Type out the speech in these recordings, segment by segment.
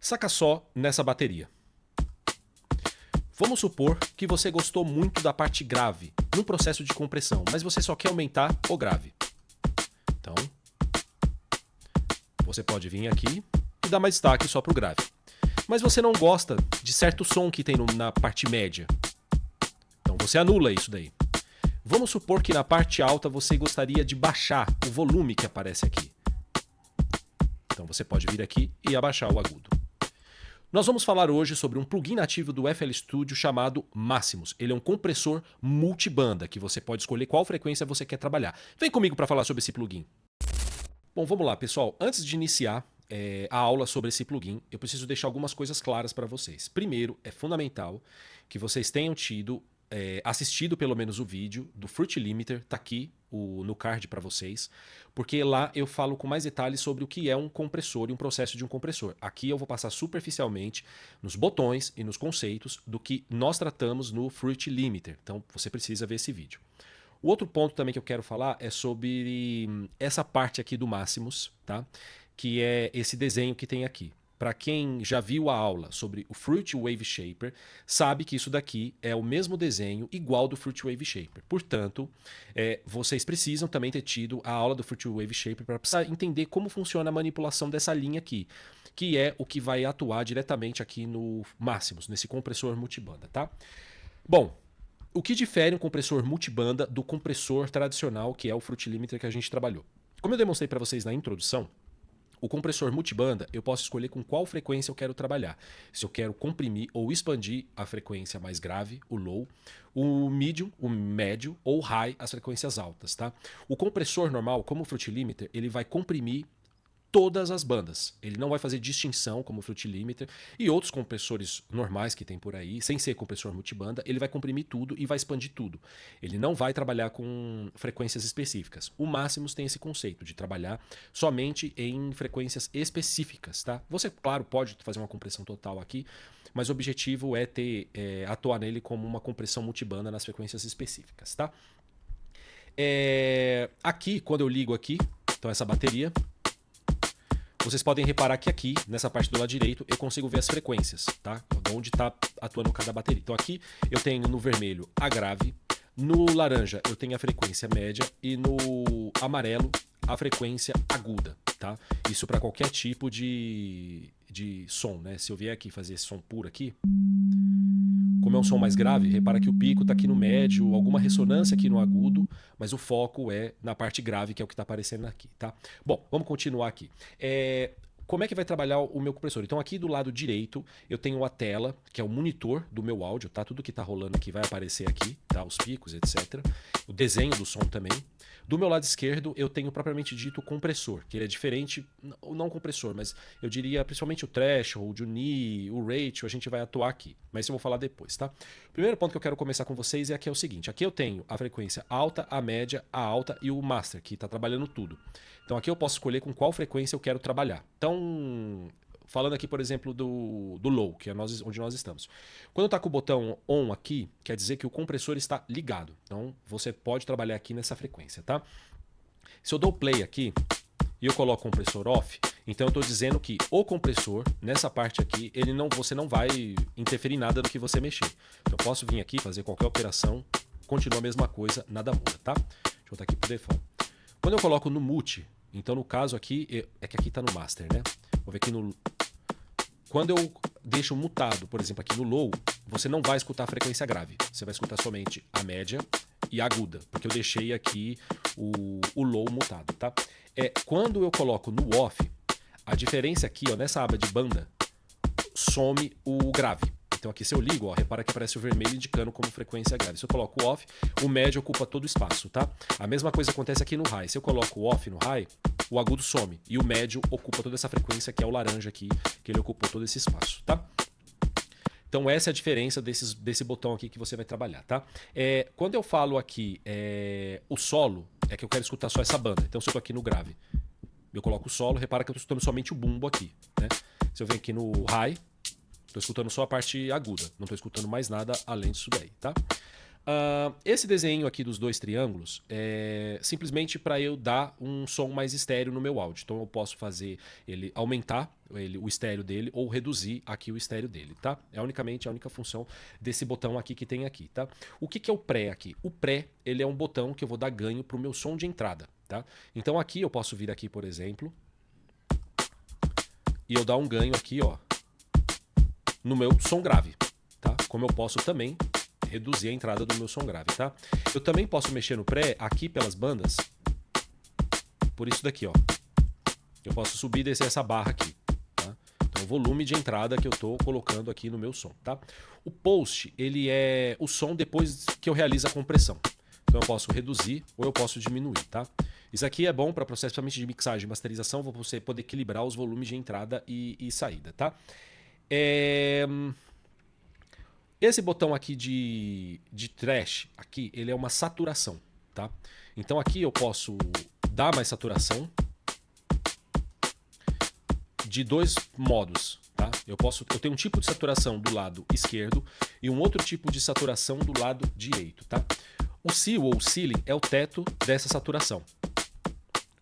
Saca só nessa bateria. Vamos supor que você gostou muito da parte grave no processo de compressão, mas você só quer aumentar o grave. Então, você pode vir aqui e dar mais destaque só para o grave. Mas você não gosta de certo som que tem na parte média. Então você anula isso daí. Vamos supor que na parte alta você gostaria de baixar o volume que aparece aqui. Então você pode vir aqui e abaixar o agudo. Nós vamos falar hoje sobre um plugin nativo do FL Studio chamado Maximus. Ele é um compressor multibanda que você pode escolher qual frequência você quer trabalhar. Vem comigo para falar sobre esse plugin. Bom, vamos lá, pessoal. Antes de iniciar a aula sobre esse plugin, eu preciso deixar algumas coisas claras para vocês. Primeiro, é fundamental que vocês tenham assistido pelo menos o vídeo do Fruit Limiter, tá aqui no card para vocês, porque lá eu falo com mais detalhes sobre o que é um compressor e um processo de um compressor. Aqui eu vou passar superficialmente nos botões e nos conceitos do que nós tratamos no Fruit Limiter, então você precisa ver esse vídeo. O outro ponto também que eu quero falar é sobre essa parte aqui do Maximus, tá? Que é esse desenho que tem aqui. Para quem já viu a aula sobre o Fruit Wave Shaper, sabe que isso daqui é o mesmo desenho igual do Fruit Wave Shaper. Portanto, vocês precisam também ter tido a aula do Fruit Wave Shaper para entender como funciona a manipulação dessa linha aqui, que é o que vai atuar diretamente aqui no Maximus, nesse compressor multibanda, tá? Bom, o que difere um compressor multibanda do compressor tradicional, que é o Fruit Limiter que a gente trabalhou? Como eu demonstrei para vocês na introdução, o compressor multibanda, eu posso escolher com qual frequência eu quero trabalhar. Se eu quero comprimir ou expandir a frequência mais grave, o low, o medium, o médio ou high, as frequências altas, tá? O compressor normal, como o Fruit Limiter, ele vai comprimir todas as bandas. Ele não vai fazer distinção como o Fruit Limiter e outros compressores normais que tem por aí, sem ser compressor multibanda, ele vai comprimir tudo e vai expandir tudo. Ele não vai trabalhar com frequências específicas. O Maximus tem esse conceito de trabalhar somente em frequências específicas, tá? Você, claro, pode fazer uma compressão total aqui, mas o objetivo é atuar nele como uma compressão multibanda nas frequências específicas, tá? Aqui, quando eu ligo aqui, então essa bateria, vocês podem reparar que aqui, nessa parte do lado direito, eu consigo ver as frequências, tá? Onde está atuando cada bateria. Então aqui eu tenho no vermelho a grave, no laranja eu tenho a frequência média e no amarelo a frequência aguda, tá? Isso para qualquer tipo de som, né? Se eu vier aqui fazer esse som puro aqui, como é um som mais grave, repara que o pico está aqui no médio, alguma ressonância aqui no agudo, mas o foco é na parte grave, que é o que está aparecendo aqui, tá? Bom, vamos continuar aqui. Como é que vai trabalhar o meu compressor? Então aqui do lado direito eu tenho a tela, que é o monitor do meu áudio, tá? Tudo que está rolando aqui vai aparecer aqui, tá? Os picos, etc. O desenho do som também. Do meu lado esquerdo eu tenho propriamente dito o compressor, que ele é diferente, não o compressor, mas eu diria principalmente o threshold, o knee, o ratio, a gente vai atuar aqui. Mas isso eu vou falar depois, tá? O primeiro ponto que eu quero começar com vocês é o seguinte. Aqui eu tenho a frequência alta, a média, a alta e o master, que está trabalhando tudo. Então aqui eu posso escolher com qual frequência eu quero trabalhar. Então, falando aqui, por exemplo, do low, que é onde nós estamos. Quando está com o botão on aqui, quer dizer que o compressor está ligado. Então você pode trabalhar aqui nessa frequência, tá? Se eu dou play aqui e eu coloco o compressor off, então eu estou dizendo que o compressor, nessa parte aqui, você não vai interferir em nada do que você mexer. Então eu posso vir aqui, fazer qualquer operação, continua a mesma coisa, nada muda, tá? Deixa eu botar aqui pro default. Quando eu coloco no mute, então no caso aqui, é que aqui está no master, né? Vou ver aqui no... Quando eu deixo mutado, por exemplo, aqui no low, você não vai escutar a frequência grave. Você vai escutar somente a média e a aguda, porque eu deixei aqui o low mutado, tá? Quando eu coloco no off, a diferença aqui, ó, nessa aba de banda, some o grave. Então aqui se eu ligo, ó, repara que aparece o vermelho indicando como frequência grave. Se eu coloco o off, o médio ocupa todo o espaço, tá? A mesma coisa acontece aqui no high. Se eu coloco o off no high, o agudo some e o médio ocupa toda essa frequência que é o laranja aqui, que ele ocupou todo esse espaço, tá? Então essa é a diferença desse botão aqui que você vai trabalhar, tá? Quando eu falo aqui o solo, é que eu quero escutar só essa banda. Então se eu tô aqui no grave, eu coloco o solo, repara que eu tô escutando somente o bumbo aqui, né? Se eu venho aqui no high, estou escutando só a parte aguda, não estou escutando mais nada além disso daí, tá? Esse desenho aqui dos dois triângulos é simplesmente para eu dar um som mais estéreo no meu áudio. Então eu posso fazer ele aumentar o estéreo dele ou reduzir aqui o estéreo dele, tá? É unicamente a única função desse botão aqui que tem aqui, tá? O que é o pré aqui? O pré, ele é um botão que eu vou dar ganho pro meu som de entrada, tá? Então aqui eu posso vir aqui, por exemplo, e eu dar um ganho aqui, ó, no meu som grave, tá? Como eu posso também reduzir a entrada do meu som grave, tá? Eu também posso mexer no pré aqui pelas bandas, por isso daqui, ó. Eu posso subir e descer essa barra aqui, tá? Então o volume de entrada que eu tô colocando aqui no meu som, tá? O post, ele é o som depois que eu realizo a compressão. Então eu posso reduzir ou eu posso diminuir, tá? Isso aqui é bom para processo principalmente de mixagem e masterização, para você poder equilibrar os volumes de entrada e saída, tá? Esse botão aqui de trash, aqui, ele é uma saturação, tá? Então aqui eu posso dar mais saturação de dois modos, tá? Eu tenho um tipo de saturação do lado esquerdo e um outro tipo de saturação do lado direito, tá? O seal ou ceiling é o teto dessa saturação.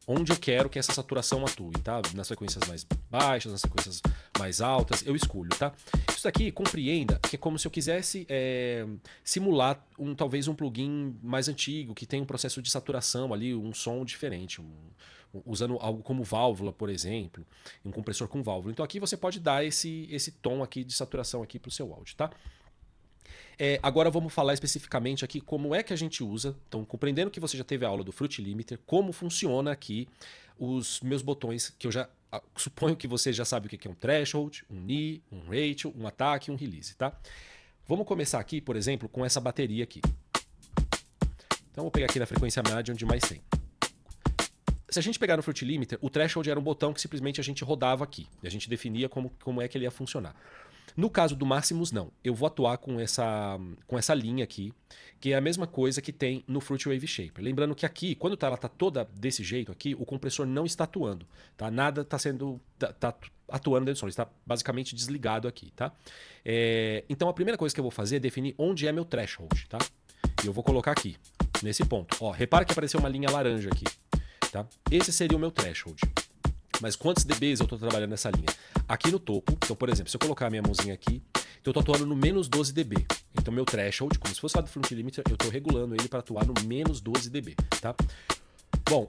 Onde eu quero que essa saturação atue, tá? Nas frequências mais baixas, nas frequências mais altas, eu escolho, tá? Isso daqui, compreenda que é como se eu quisesse simular talvez um plugin mais antigo, que tem um processo de saturação ali, um som diferente, usando algo como válvula, por exemplo, um compressor com válvula. Então aqui você pode dar esse tom aqui de saturação aqui para o seu áudio, tá? Agora vamos falar especificamente aqui como é que a gente usa. Então, compreendendo que você já teve a aula do Fruit Limiter, como funciona aqui os meus botões, que eu já suponho que você já sabe o que é um threshold, um knee, um ratio, um attack e um release, tá? Vamos começar aqui, por exemplo, com essa bateria aqui. Então, vou pegar aqui na frequência média onde mais tem. Se a gente pegar no Fruit Limiter, o threshold era um botão que simplesmente a gente rodava aqui. E a gente definia como é que ele ia funcionar. No caso do Maximus, não. Eu vou atuar com essa linha aqui, que é a mesma coisa que tem no Fruit Wave Shaper. Lembrando que aqui, quando ela está toda desse jeito aqui, o compressor não está atuando, tá? Nada está tá atuando dentro do som, ele está basicamente desligado aqui, tá? Então a primeira coisa que eu vou fazer é definir onde é meu threshold, tá? E eu vou colocar aqui, nesse ponto. Ó, repara que apareceu uma linha laranja aqui, tá? Esse seria o meu threshold. Mas quantos dBs eu estou trabalhando nessa linha? Aqui no topo, então por exemplo, se eu colocar a minha mãozinha aqui, então eu estou atuando no menos 12 dB. Então meu threshold, como se fosse lá do Fruit Limiter, eu estou regulando ele para atuar no menos 12 dB, tá? Bom,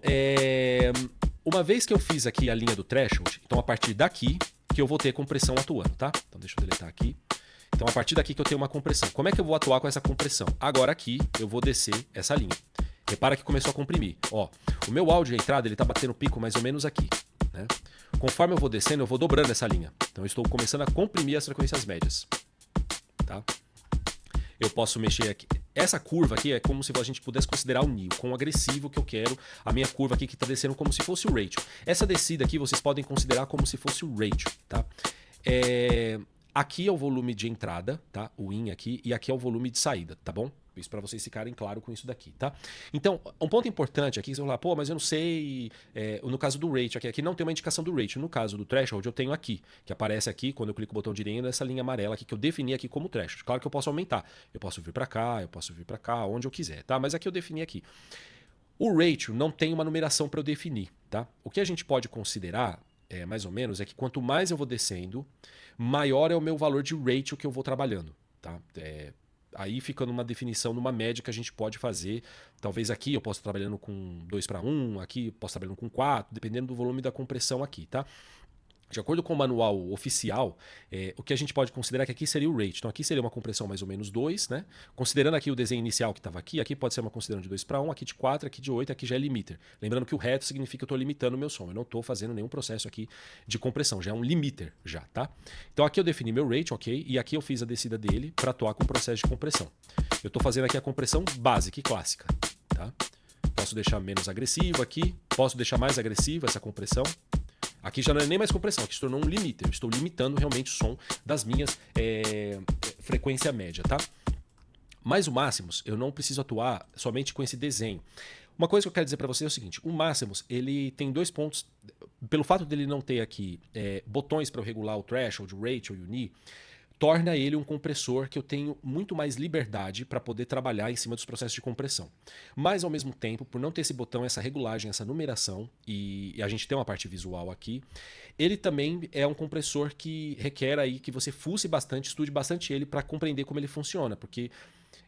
uma vez que eu fiz aqui a linha do threshold, então a partir daqui que eu vou ter compressão atuando, tá? Então deixa eu deletar aqui. Então a partir daqui que eu tenho uma compressão. Como é que eu vou atuar com essa compressão? Agora aqui eu vou descer essa linha. Repara que começou a comprimir. Ó, o meu áudio de entrada ele está batendo pico mais ou menos aqui. Né? Conforme eu vou descendo, eu vou dobrando essa linha. Então eu estou começando a comprimir as frequências médias. Tá? Eu posso mexer aqui. Essa curva aqui é como se a gente pudesse considerar o NIO, quão agressivo que eu quero. A minha curva aqui que está descendo como se fosse o ratio. Essa descida aqui vocês podem considerar como se fosse o ratio. Tá? Aqui é o volume de entrada, tá? O in aqui, e aqui é o volume de saída, tá bom? Isso para vocês ficarem claro com isso daqui, tá? Então, um ponto importante aqui, você vai falar, pô, mas eu não sei, no caso do ratio aqui não tem uma indicação do ratio. No caso do threshold, eu tenho aqui, que aparece aqui, quando eu clico o botão direito, nessa linha amarela aqui, que eu defini aqui como threshold. Claro que eu posso aumentar, eu posso vir para cá, eu posso vir para cá, onde eu quiser, tá? Mas aqui eu defini aqui. O ratio não tem uma numeração para eu definir, tá? O que a gente pode considerar, mais ou menos, é que quanto mais eu vou descendo, maior é o meu valor de ratio que eu vou trabalhando, tá? Aí fica numa definição, numa média que a gente pode fazer. Talvez aqui eu possa estar trabalhando com 2:1, aqui eu posso estar trabalhando com 4, dependendo do volume da compressão aqui, tá? De acordo com o manual oficial, o que a gente pode considerar que aqui seria o rate. Então aqui seria uma compressão mais ou menos 2, né? Considerando aqui o desenho inicial que estava aqui pode ser uma considerando de 2:1, aqui de 4, aqui de 8, aqui já é limiter. Lembrando que o reto significa que eu estou limitando o meu som. Eu não estou fazendo nenhum processo aqui de compressão, já é um limiter já, tá? Então aqui eu defini meu rate, ok? E aqui eu fiz a descida dele para atuar com o processo de compressão. Eu estou fazendo aqui a compressão básica e clássica, tá? Posso deixar menos agressivo aqui, posso deixar mais agressiva essa compressão. Aqui já não é nem mais compressão, aqui se tornou um limiter. Eu estou limitando realmente o som das minhas frequência média, tá? Mas o Maximus, eu não preciso atuar somente com esse desenho. Uma coisa que eu quero dizer para você é o seguinte, o Maximus, ele tem dois pontos, pelo fato dele não ter aqui botões para eu regular o threshold, o ratio e o knee, torna ele um compressor que eu tenho muito mais liberdade para poder trabalhar em cima dos processos de compressão. Mas, ao mesmo tempo, por não ter esse botão, essa regulagem, essa numeração, e a gente tem uma parte visual aqui, ele também é um compressor que requer aí que você fuce bastante, estude bastante ele para compreender como ele funciona, porque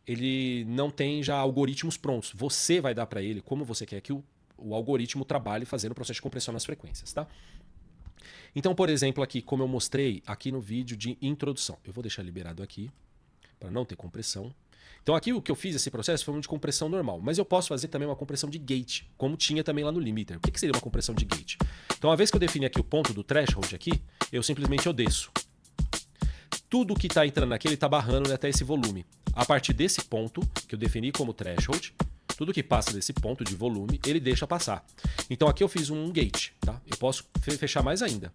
ele não tem já algoritmos prontos. Você vai dar para ele como você quer que o algoritmo trabalhe fazendo o processo de compressão nas frequências, tá? Então, por exemplo, aqui, como eu mostrei aqui no vídeo de introdução, eu vou deixar liberado aqui para não ter compressão. Então aqui o que eu fiz esse processo foi um de compressão normal, mas eu posso fazer também uma compressão de gate, como tinha também lá no limiter. O que seria uma compressão de gate? Então, uma vez que eu defini aqui o ponto do threshold aqui, eu simplesmente desço. Tudo que está entrando aqui, ele está barrando até esse volume. A partir desse ponto, que eu defini como threshold, tudo que passa desse ponto de volume, ele deixa passar. Então aqui eu fiz um gate, tá? Eu posso fechar mais ainda.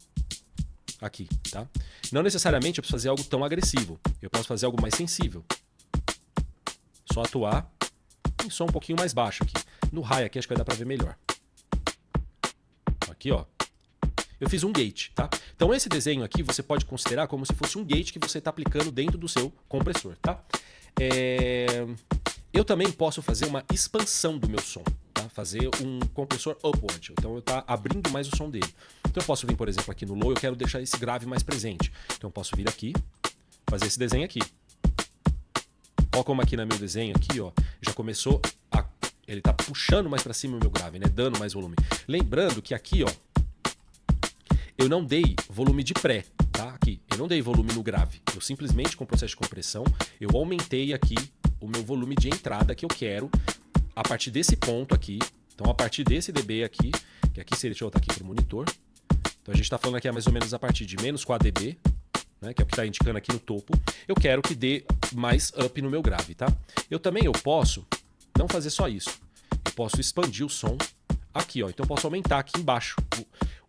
Aqui, tá? Não necessariamente eu preciso fazer algo tão agressivo. Eu posso fazer algo mais sensível. Só atuar em som um pouquinho mais baixo aqui. No high aqui acho que vai dar para ver melhor. Aqui, ó. Eu fiz um gate, tá? Então esse desenho aqui você pode considerar como se fosse um gate que você está aplicando dentro do seu compressor, tá? Eu também posso fazer uma expansão do meu som, tá? Fazer um compressor upward, então eu estou abrindo mais o som dele. Então eu posso vir, por exemplo, aqui no low, eu quero deixar esse grave mais presente. Então eu posso vir aqui, fazer esse desenho aqui. Olha como aqui no meu desenho, aqui, ó, já começou a... Ele está puxando mais para cima o meu grave, né? Dando mais volume. Lembrando que aqui, ó, eu não dei volume de pré, tá? Aqui, eu não dei volume no grave. Eu simplesmente, com o processo de compressão, eu aumentei aqui o meu volume de entrada que eu quero a partir desse ponto aqui. Então, a partir desse dB aqui, que aqui seria, deixa eu botar aqui para o monitor. Então, a gente está falando aqui mais ou menos a partir de menos 4 dB, né, que é o que está indicando aqui no topo. Eu quero que dê mais up no meu grave, tá? Eu posso não fazer só isso. Eu posso expandir o som aqui, ó. Então, eu posso aumentar aqui embaixo.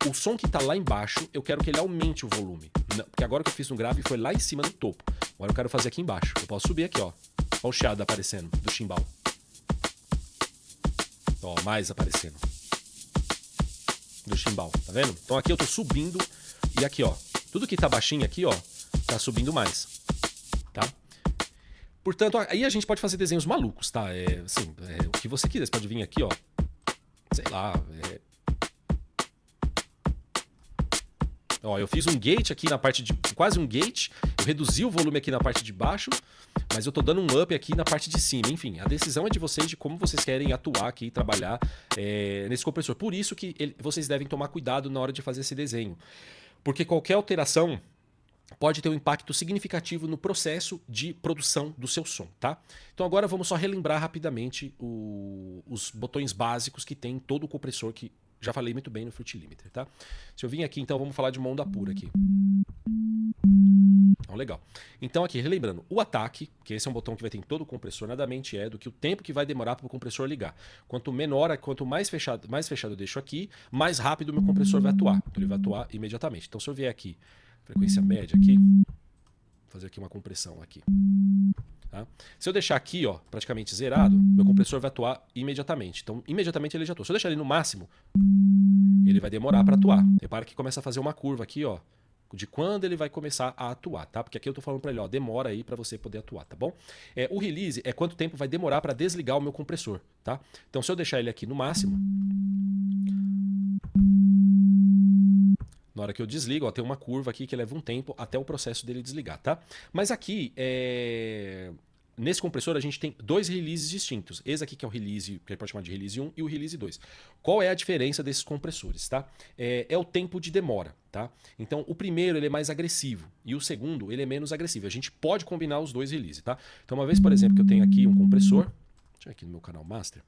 O som que está lá embaixo, eu quero que ele aumente o volume. Porque agora que eu fiz no grave foi lá em cima no topo. Agora eu quero fazer aqui embaixo. Eu posso subir aqui, ó. Olha o chiado aparecendo do chimbal. Ó, mais aparecendo. Do chimbal, tá vendo? Então aqui eu tô subindo e aqui, ó. Tudo que tá baixinho aqui, ó, tá subindo mais. Tá? Portanto, aí a gente pode fazer desenhos malucos, tá? O que você quiser. Você pode vir aqui, ó. Sei lá, Ó, eu fiz um gate aqui na parte de... Quase um gate. Eu reduzi o volume aqui na parte de baixo. Mas eu tô dando um up aqui na parte de cima. Enfim, a decisão é de vocês de como vocês querem atuar aqui e trabalhar nesse compressor. Por isso que vocês devem tomar cuidado na hora de fazer esse desenho. Porque qualquer alteração pode ter um impacto significativo no processo de produção do seu som, tá? Então agora vamos só relembrar rapidamente os botões básicos que tem em todo o compressor que já falei muito bem no Fruity Limiter, tá? Se eu vim aqui, então vamos falar de uma onda pura aqui. Então, legal. Então aqui, relembrando, o ataque, que esse é um botão que vai ter em todo o compressor, nada mente é do que o tempo que vai demorar para o compressor ligar. Quanto menor, quanto mais fechado eu deixo aqui, mais rápido o meu compressor vai atuar. Então ele vai atuar imediatamente. Então se eu vier aqui, frequência média aqui, vou fazer aqui uma compressão aqui. Tá? Se eu deixar aqui, ó, praticamente zerado, meu compressor vai atuar imediatamente. Então, imediatamente ele já atua. Se eu deixar ele no máximo, ele vai demorar para atuar. Repara que começa a fazer uma curva aqui, ó, de quando ele vai começar a atuar, tá? Porque aqui eu tô falando para ele, ó, demora aí para você poder atuar, tá bom? O release é quanto tempo vai demorar para desligar o meu compressor, tá? Então, se eu deixar ele aqui no máximo, na hora que eu desligo, ó, tem uma curva aqui que leva um tempo até o processo dele desligar, tá? Mas aqui, nesse compressor a gente tem dois releases distintos. Esse aqui que é o release, que a gente pode chamar de release 1 e o release 2. Qual é a diferença desses compressores, tá? É o tempo de demora, tá? Então o primeiro ele é mais agressivo e o segundo ele é menos agressivo. A gente pode combinar os dois releases, tá? Então uma vez, por exemplo, que eu tenho aqui um compressor, deixa eu ver aqui no meu canal Master.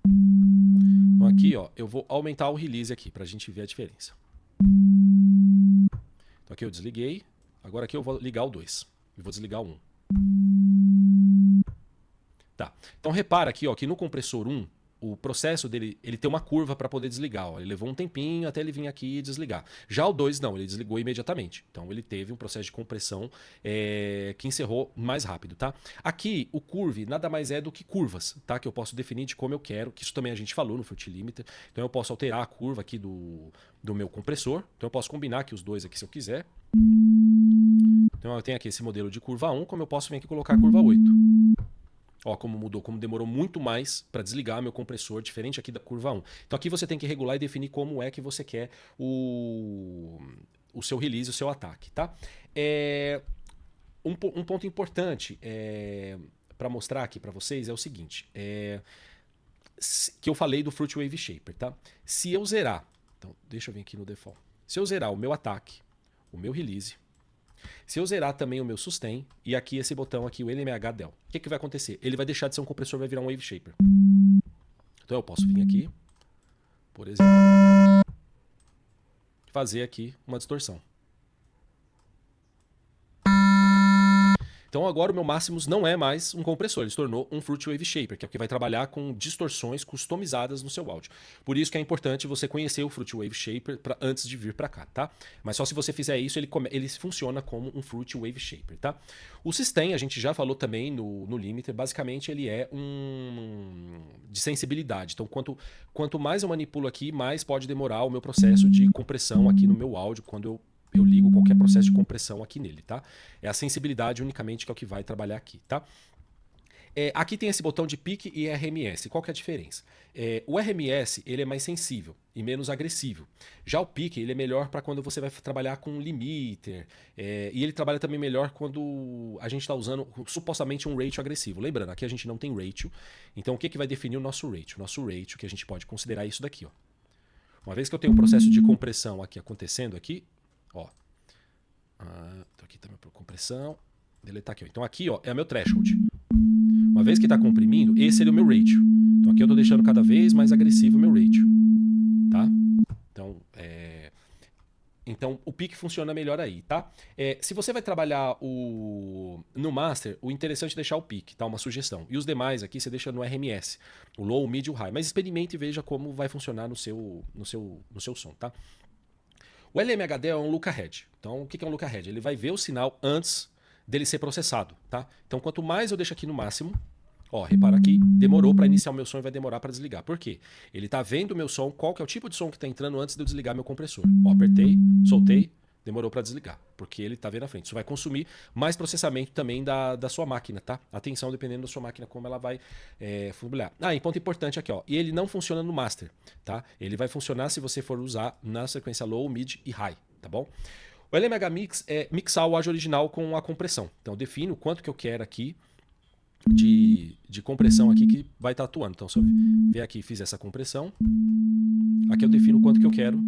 Então aqui, ó, eu vou aumentar o release aqui pra gente ver a diferença. Então aqui eu desliguei, agora aqui eu vou ligar o 2 e vou desligar o 1. Tá, então repara aqui, ó, que no compressor 1 o processo dele, ele tem uma curva para poder desligar. Ó. Ele levou um tempinho até ele vir aqui e desligar. Já o 2 não, ele desligou imediatamente. Então ele teve um processo de compressão que encerrou mais rápido, tá? Aqui o curve nada mais é do que curvas, tá? Que eu posso definir de como eu quero, que isso também a gente falou no Fruit Limiter. Então eu posso alterar a curva aqui do meu compressor. Então eu posso combinar aqui os dois aqui se eu quiser. Então eu tenho aqui esse modelo de curva 1, como eu posso vir aqui colocar a curva 8. Ó, como mudou, como demorou muito mais para desligar meu compressor, diferente aqui da curva 1. Então aqui você tem que regular e definir como é que você quer o seu release, o seu ataque, tá? Um ponto importante para mostrar aqui para vocês é o seguinte, que eu falei do Fruit Wave Shaper, tá? Se eu zerar, então deixa eu vir aqui no default. Se eu zerar o meu ataque, o meu release, se eu zerar também o meu sustain, e aqui esse botão aqui, o LMH Del, o que vai acontecer? Ele vai deixar de ser um compressor, vai virar um Wave Shaper. Então eu posso vir aqui, por exemplo, fazer aqui uma distorção. Então agora o meu Maximus não é mais um compressor, ele se tornou um Fruit Wave Shaper, que é o que vai trabalhar com distorções customizadas no seu áudio. Por isso que é importante você conhecer o Fruit Wave Shaper antes de vir para cá, tá? Mas só se você fizer isso, ele funciona como um Fruit Wave Shaper, tá? O Sustain, a gente já falou também no Limiter, basicamente ele é de sensibilidade. Então quanto mais eu manipulo aqui, mais pode demorar o meu processo de compressão aqui no meu áudio, quando eu ligo qualquer processo de compressão aqui nele, tá? É a sensibilidade unicamente que é o que vai trabalhar aqui, tá? Aqui tem esse botão de pique e RMS. Qual que é a diferença? O RMS ele é mais sensível e menos agressivo. Já o pique ele é melhor para quando você vai trabalhar com limiter. E ele trabalha também melhor quando a gente está usando supostamente um ratio agressivo. Lembrando, aqui a gente não tem ratio. Então o que vai definir o nosso ratio? O nosso ratio, que a gente pode considerar isso daqui. Ó. Uma vez que eu tenho um processo de compressão aqui acontecendo aqui, ó, então aqui tá a minha compressão, deletar aqui, ó. Então aqui, ó, é o meu threshold. Uma vez que está comprimindo, esse seria o meu ratio. Então aqui eu estou deixando cada vez mais agressivo o meu ratio, tá? Então o pique funciona melhor aí, tá? Se você vai trabalhar no master, o interessante é deixar o pique, tá? Uma sugestão. E os demais aqui você deixa no RMS, o low, o mid e o high. Mas experimente e veja como vai funcionar no seu som, tá? O LMHD é um look-ahead. Então, o que é um look-ahead? Ele vai ver o sinal antes dele ser processado, tá? Então, quanto mais eu deixo aqui no máximo, ó, repara aqui, demorou para iniciar o meu som e vai demorar para desligar. Por quê? Ele tá vendo o meu som, qual que é o tipo de som que tá entrando antes de eu desligar meu compressor. Ó, apertei, soltei, demorou para desligar, porque ele tá vendo à frente. Isso vai consumir mais processamento também da sua máquina, tá? Atenção, dependendo da sua máquina, como ela vai funcionar. E ponto importante aqui, ó. E ele não funciona no master, tá? Ele vai funcionar se você for usar na sequência low, mid e high, tá bom? O LMH Mix é mixar o áudio original com a compressão. Então, eu defino o quanto que eu quero aqui de compressão aqui que vai estar atuando. Então, se eu vier aqui e fizer essa compressão, aqui eu defino o quanto que eu quero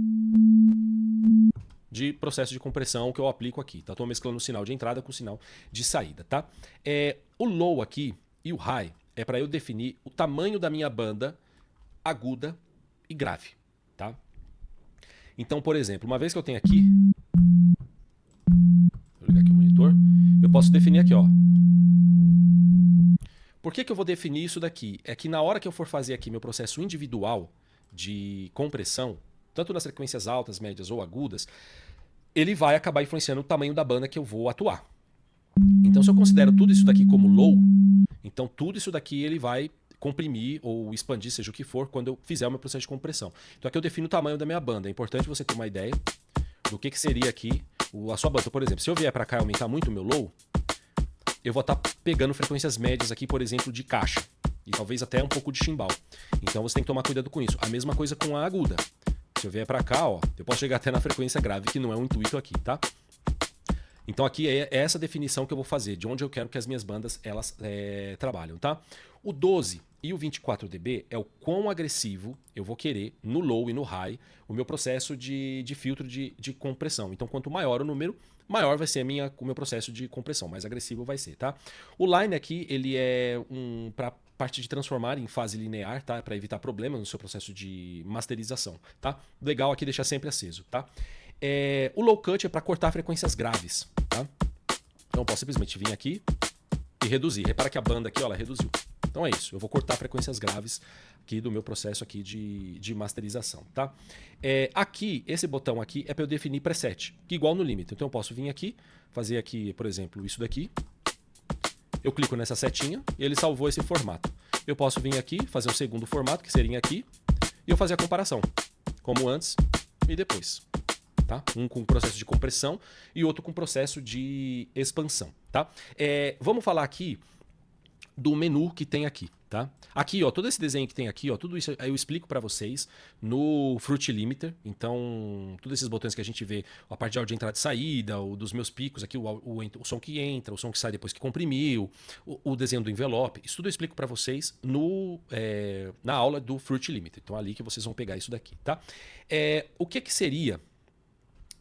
de processo de compressão que eu aplico aqui, tá? Estou mesclando o sinal de entrada com o sinal de saída, tá? O low aqui e o high é para eu definir o tamanho da minha banda aguda e grave, tá? Então, por exemplo, uma vez que eu tenho aqui, vou ligar aqui o monitor, eu posso definir aqui, ó. Por que eu vou definir isso daqui? É que na hora que eu for fazer aqui meu processo individual de compressão, tanto nas frequências altas, médias ou agudas, ele vai acabar influenciando o tamanho da banda que eu vou atuar. Então, se eu considero tudo isso daqui como low, então tudo isso daqui ele vai comprimir ou expandir, seja o que for, quando eu fizer o meu processo de compressão. Então aqui eu defino o tamanho da minha banda. É importante você ter uma ideia do que seria aqui a sua banda. Então, por exemplo, se eu vier para cá e aumentar muito o meu low, eu vou estar pegando frequências médias aqui, por exemplo, de caixa. E talvez até um pouco de chimbal. Então você tem que tomar cuidado com isso. A mesma coisa com a aguda. Se eu vier para cá, ó, eu posso chegar até na frequência grave, que não é o intuito aqui, tá? Então aqui é essa definição que eu vou fazer, de onde eu quero que as minhas bandas elas trabalham, tá? O 12 e o 24 dB é o quão agressivo eu vou querer no low e no high o meu processo de filtro de compressão. Então quanto maior o número, maior vai ser o meu processo de compressão, mais agressivo vai ser, tá? O line aqui, ele é para parte de transformar em fase linear, tá? Para evitar problemas no seu processo de masterização, tá? Legal aqui deixar sempre aceso, tá? O low cut é para cortar frequências graves, tá? Então eu posso simplesmente vir aqui e reduzir. Repara que a banda aqui, ó, ela reduziu. Então é isso, eu vou cortar frequências graves aqui do meu processo aqui de masterização, tá? Aqui, esse botão aqui é para eu definir preset, que igual no limiter. Então eu posso vir aqui, fazer aqui, por exemplo, isso daqui. Eu clico nessa setinha e ele salvou esse formato. Eu posso vir aqui, fazer o segundo formato, que seria aqui, e eu fazer a comparação, como antes e depois. Tá? Um com processo de compressão e outro com processo de expansão. Tá? Vamos falar aqui do menu que tem aqui. Tá? Aqui, ó, todo esse desenho que tem aqui, ó, tudo isso eu explico para vocês no Fruit Limiter. Então, todos esses botões que a gente vê, a parte de áudio de entrada e saída, o dos meus picos aqui, o som que entra, o som que sai depois que comprimiu, o desenho do envelope, isso tudo eu explico para vocês na aula do Fruit Limiter. Então, é ali que vocês vão pegar isso daqui. Tá? O que seria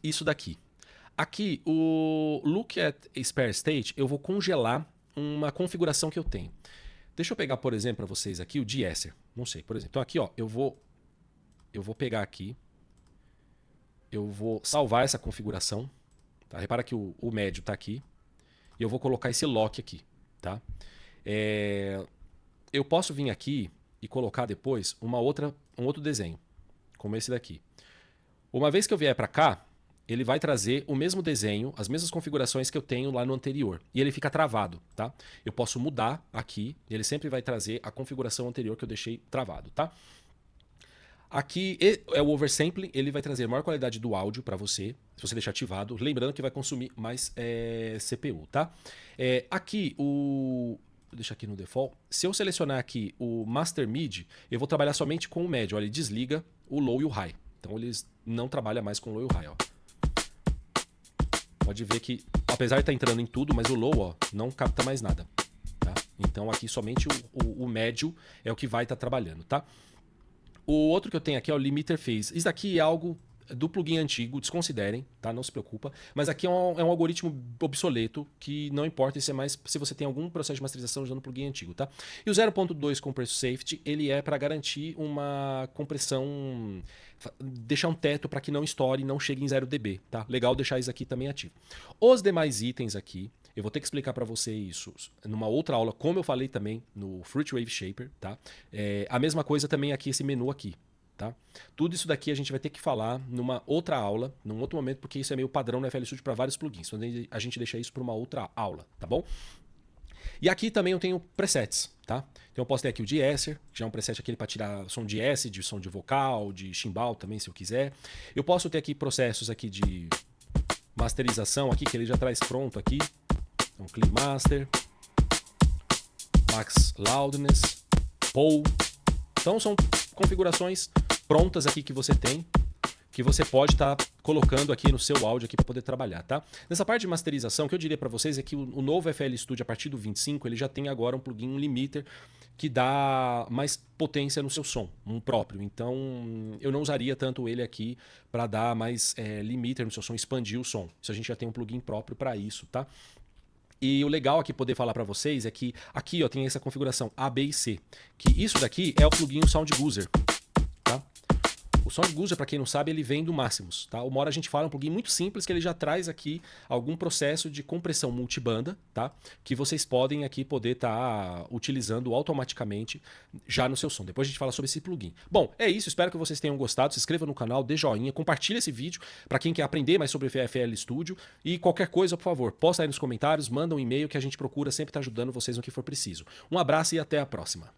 isso daqui? Aqui, o Look at Spare State, eu vou congelar uma configuração que eu tenho. Deixa eu pegar, por exemplo, para vocês aqui o de-esser. Não sei, por exemplo. Então aqui, ó, eu vou pegar aqui, eu vou salvar essa configuração. Tá? Repara que o médio está aqui. E eu vou colocar esse lock aqui. Tá? Eu posso vir aqui e colocar depois um outro desenho, como esse daqui. Uma vez que eu vier para cá, ele vai trazer o mesmo desenho, as mesmas configurações que eu tenho lá no anterior. E ele fica travado, tá? Eu posso mudar aqui, e ele sempre vai trazer a configuração anterior que eu deixei travado, tá? Aqui é o oversampling, ele vai trazer maior qualidade do áudio para você, se você deixar ativado. Lembrando que vai consumir mais CPU, tá? Aqui, deixa aqui no default. Se eu selecionar aqui o Master Mid, eu vou trabalhar somente com o médio. Olha, ele desliga o low e o high. Então, eles não trabalham mais com o low e o high, ó. Pode ver que, apesar de estar entrando em tudo, mas o low, ó, não capta mais nada. Tá? Então aqui somente o médio é o que vai estar trabalhando. Tá? O outro que eu tenho aqui é o Limiter Phase. Isso daqui é algo do plugin antigo, desconsiderem, tá? Não se preocupa. Mas aqui é um algoritmo obsoleto que não importa se você tem algum processo de masterização usando o plugin antigo. Tá? E o 0.2 Compressor Safety, ele é para garantir uma compressão, deixar um teto para que não estoure e não chegue em 0 dB. Tá? Legal deixar isso aqui também ativo. Os demais itens aqui, eu vou ter que explicar para você isso numa outra aula, como eu falei também no Fruit Wave Shaper. Tá? A mesma coisa também aqui, esse menu aqui. Tá? Tudo isso daqui a gente vai ter que falar numa outra aula, num outro momento, porque isso é meio padrão no FL Studio para vários plugins. Então a gente deixa isso para uma outra aula, tá bom? E aqui também eu tenho presets, tá? Então eu posso ter aqui o de-esser, que já é um preset aquele para tirar som de S, de som de vocal, de chimbal também, se eu quiser. Eu posso ter aqui processos aqui de masterização aqui, que ele já traz pronto aqui. Então Clean Master, Max Loudness, Pow. Então são configurações prontas aqui que você tem, que você pode estar colocando aqui no seu áudio aqui para poder trabalhar, tá? Nessa parte de masterização, o que eu diria para vocês é que o novo FL Studio, a partir do 25, ele já tem agora um plugin, um limiter, que dá mais potência no seu som, um próprio. Então, eu não usaria tanto ele aqui para dar mais limiter no seu som, expandir o som. Isso a gente já tem um plugin próprio para isso, tá? E o legal aqui poder falar para vocês é que aqui ó, tem essa configuração A, B e C. Que isso daqui é o plugin SoundGooser. Tá? O SoundGooser, para quem não sabe, ele vem do Maximus. Tá? Uma hora a gente fala um plugin muito simples que ele já traz aqui algum processo de compressão multibanda, tá? Que vocês podem aqui poder estar utilizando automaticamente já no seu som. Depois a gente fala sobre esse plugin. Bom, é isso. Espero que vocês tenham gostado. Se inscreva no canal, dê joinha, compartilhe esse vídeo para quem quer aprender mais sobre o FL Studio. E qualquer coisa, por favor, posta aí nos comentários, manda um e-mail que a gente procura sempre estar ajudando vocês no que for preciso. Um abraço e até a próxima.